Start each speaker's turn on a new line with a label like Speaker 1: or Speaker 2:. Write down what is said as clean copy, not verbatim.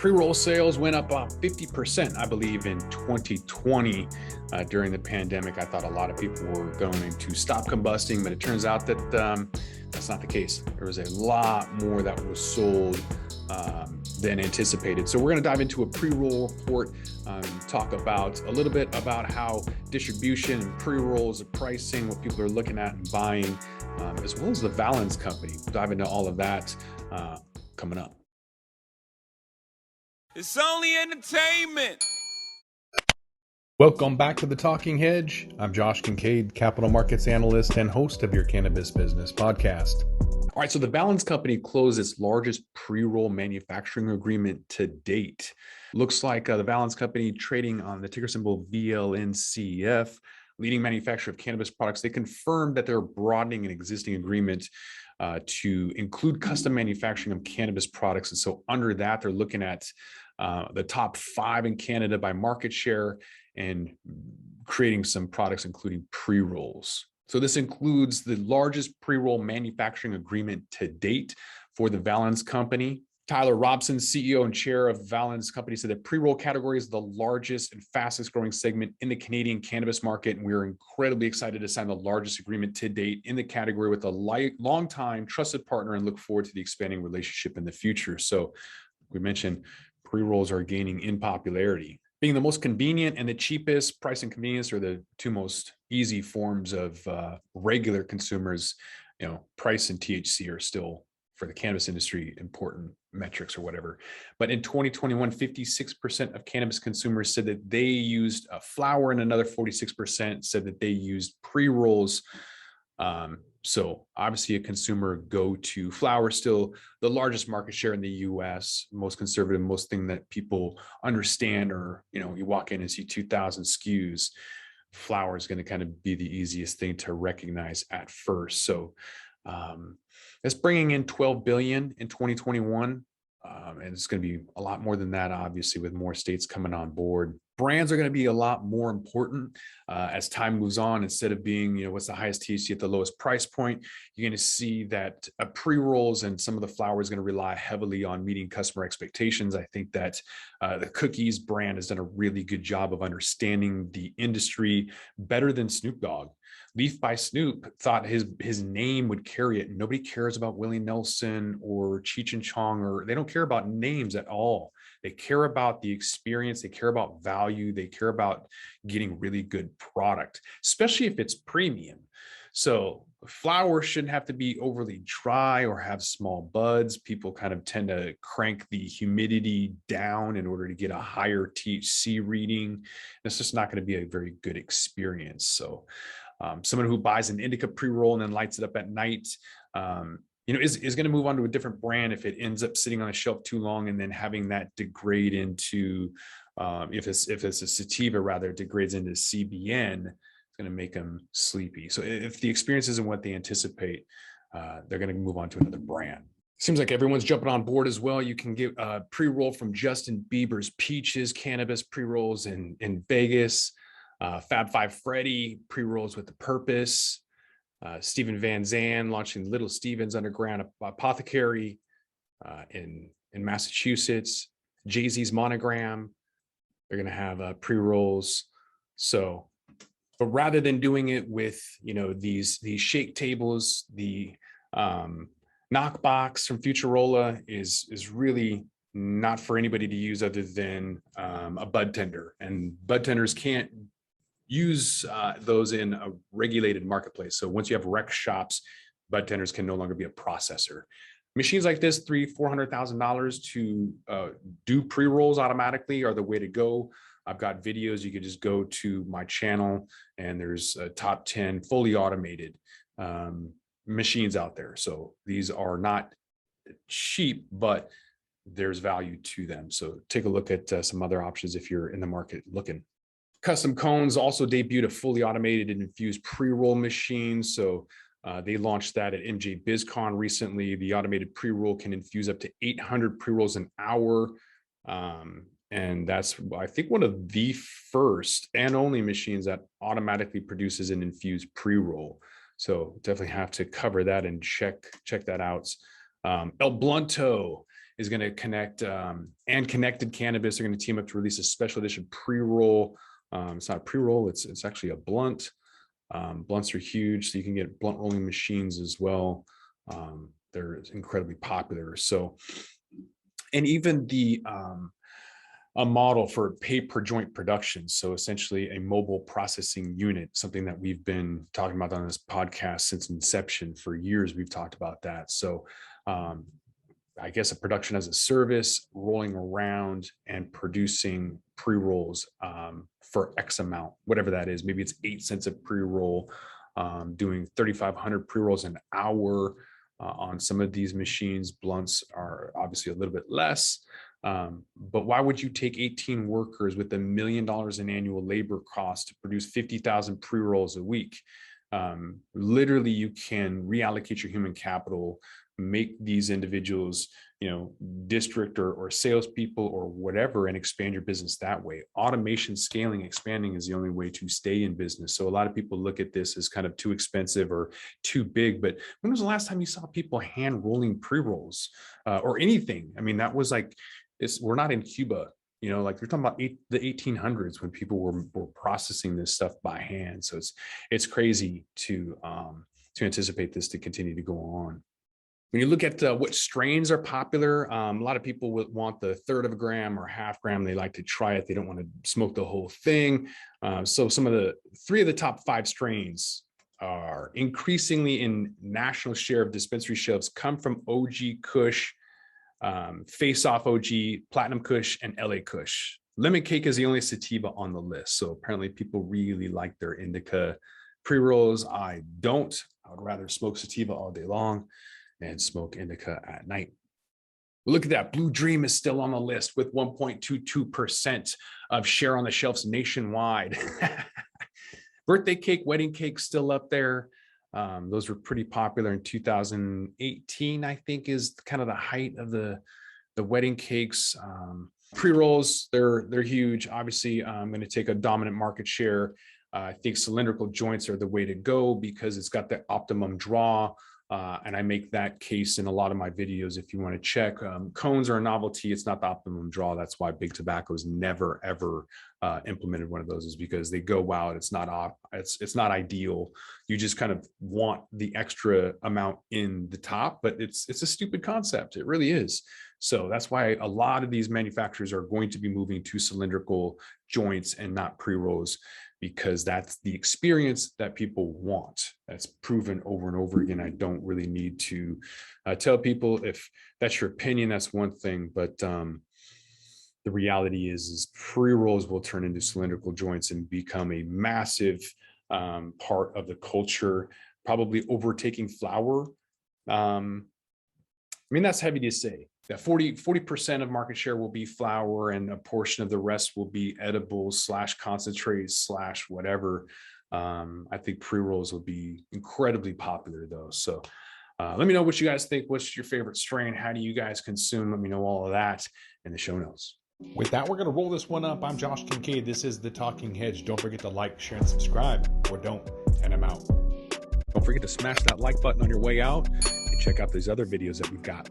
Speaker 1: Pre-roll sales went up 50%, I believe, in 2020 during the pandemic. I thought a lot of people were going to stop combusting, but it turns out that that's not the case. There was a lot more that was sold than anticipated. So we're going to dive into a pre-roll report, talk about a little bit about how distribution and pre-rolls, the pricing, what people are looking at and buying, as well as the Valens company. We'll dive into all of that coming up.
Speaker 2: It's only entertainment.
Speaker 1: Welcome back to the Talking Hedge. I'm Josh Kincaid, capital markets analyst and host of your Cannabis Business Podcast. All right, so the Valens company closed its largest pre-roll manufacturing agreement to date. Looks like the Valens company, trading on the ticker symbol VLNCF, leading manufacturer of cannabis products, they confirmed that they're broadening an existing agreement to include custom manufacturing of cannabis products. And so under that, they're looking at the top 5 in Canada by market share and creating some products, including pre-rolls. So this includes the largest pre-roll manufacturing agreement to date for the Valens company. Tyler Robson, CEO and chair of Valens company, said that pre-roll category is the largest and fastest growing segment in the Canadian cannabis market. And we're incredibly excited to sign the largest agreement to date in the category with a long-time trusted partner and look forward to the expanding relationship in the future. So we mentioned pre-rolls are gaining in popularity. Being the most convenient and the cheapest, price and convenience are the two most easy forms of regular consumers. You know, price and THC are still, for the cannabis industry, important metrics or whatever. But in 2021, 56% of cannabis consumers said that they used flower, and another 46% said that they used pre-rolls. So obviously a consumer go-to. Flower still the largest market share in the US, most conservative, most thing that people understand, or, you know, you walk in and see 2,000 SKUs, flower is going to kind of be the easiest thing to recognize at first. So it's bringing in 12 billion in 2021. And it's going to be a lot more than that, obviously, with more states coming on board. Brands are going to be a lot more important as time moves on. Instead of being, you know, what's the highest THC at the lowest price point, you're going to see that pre-rolls and some of the flower is going to rely heavily on meeting customer expectations. I think that the Cookies brand has done a really good job of understanding the industry better than Snoop Dogg. Leaf by Snoop thought his name would carry it. Nobody cares about Willie Nelson or Cheech and Chong, or they don't care about names at all. They care about the experience. They care about value. They care about getting really good product, especially if it's premium. So flower shouldn't have to be overly dry or have small buds. People kind of tend to crank the humidity down in order to get a higher THC reading. It's just not going to be a very good experience. So someone who buys an indica pre-roll and then lights it up at night, you know, is going to move on to a different brand if it ends up sitting on a shelf too long and then having that degrade into, if it's a sativa, rather, degrades into CBN, it's going to make them sleepy. So if the experience isn't what they anticipate, they're going to move on to another brand. Seems like everyone's jumping on board as well. You can get a pre-roll from Justin Bieber's Peaches Cannabis pre-rolls in Vegas. Fab Five Freddy pre-rolls with the Purpose. Stephen Van Zandt launching Little Steven's Underground Apothecary in Massachusetts. Jay-Z's Monogram, they're going to have pre-rolls. So, but rather than doing it with, you know, these shake tables, the knockbox from Futurola is really not for anybody to use other than a bud tender, and bud tenders can't use those in a regulated marketplace. So once you have rec shops, bud tenders can no longer be a processor. Machines like this, $300,000-$400,000 to do pre-rolls automatically are the way to go. I've got videos. You can just go to my channel and there's a top 10 fully automated machines out there. So these are not cheap, but there's value to them. So take a look at some other options if you're in the market looking. Custom Cones also debuted a fully automated and infused pre-roll machine. So they launched that at MJ BizCon recently. The automated pre-roll can infuse up to 800 pre-rolls an hour. And that's, I think, one of the first and only machines that automatically produces an infused pre-roll. So definitely have to cover that and check that out. El Blunto is going to connect, and Connected Cannabis are going to team up to release a special edition pre-roll. It's not a pre-roll, it's actually a blunt. Blunts are huge, so you can get blunt rolling machines as well. They're incredibly popular. So, and even a model for pay per joint production. So essentially a mobile processing unit, something that we've been talking about on this podcast since inception. For years, we've talked about that. So I guess a production as a service, rolling around and producing pre-rolls for X amount, whatever that is. Maybe it's 8 cents a pre-roll, doing 3,500 pre-rolls an hour on some of these machines. Blunts are obviously a little bit less. But why would you take 18 workers with $1 million in annual labor costs to produce 50,000 pre-rolls a week? Literally, you can reallocate your human capital, make these individuals, district or salespeople or whatever, and expand your business that way. Automation, scaling, expanding is the only way to stay in business. So a lot of people look at this as kind of too expensive or too big. But when was the last time you saw people hand rolling pre-rolls or anything? I mean, that was like, we're not in Cuba. Like you're talking about the 1800s when people were processing this stuff by hand. So it's crazy to anticipate this to continue to go on. When you look at what strains are popular, a lot of people would want the 1/3 of a gram or 1/2 gram. They like to try it. They don't want to smoke the whole thing. So some of the 3 of the top 5 strains are increasingly in national share of dispensary shelves come from OG Kush, Face Off OG, Platinum Kush, and LA Kush. Lemon Cake is the only sativa on the list. So apparently people really like their indica pre-rolls. I don't. I would rather smoke sativa all day long and smoke indica at night. Look at that. Blue Dream is still on the list with 1.22% of share on the shelves nationwide. Birthday cake, wedding cake still up there. Those were pretty popular in 2018, I think, is kind of the height of the wedding cakes. Pre-rolls, they're huge. Obviously, I'm going to take a dominant market share. I think cylindrical joints are the way to go because it's got the optimum draw. And I make that case in a lot of my videos if you want to check. Cones are a novelty. It's not the optimum draw. That's why Big Tobacco's never, ever implemented one of those, is because they go out. It's not ideal. You just kind of want the extra amount in the top, but it's a stupid concept. It really is. So that's why a lot of these manufacturers are going to be moving to cylindrical joints and not pre-rolls, because that's the experience that people want. That's proven over and over again. I don't really need to tell people. If that's your opinion, that's one thing. But the reality is pre-rolls will turn into cylindrical joints and become a massive part of the culture, probably overtaking flower. I mean, that's heavy to say. That 40% of market share will be flower, and a portion of the rest will be edibles / concentrates / whatever. I think pre-rolls will be incredibly popular though. So let me know what you guys think. What's your favorite strain? How do you guys consume? Let me know all of that in the show notes. With that, we're going to roll this one up. I'm Josh Kincaid. This is The Talking Hedge. Don't forget to like, share, and subscribe, or don't, and I'm out. Don't forget to smash that like button on your way out and check out these other videos that we've got.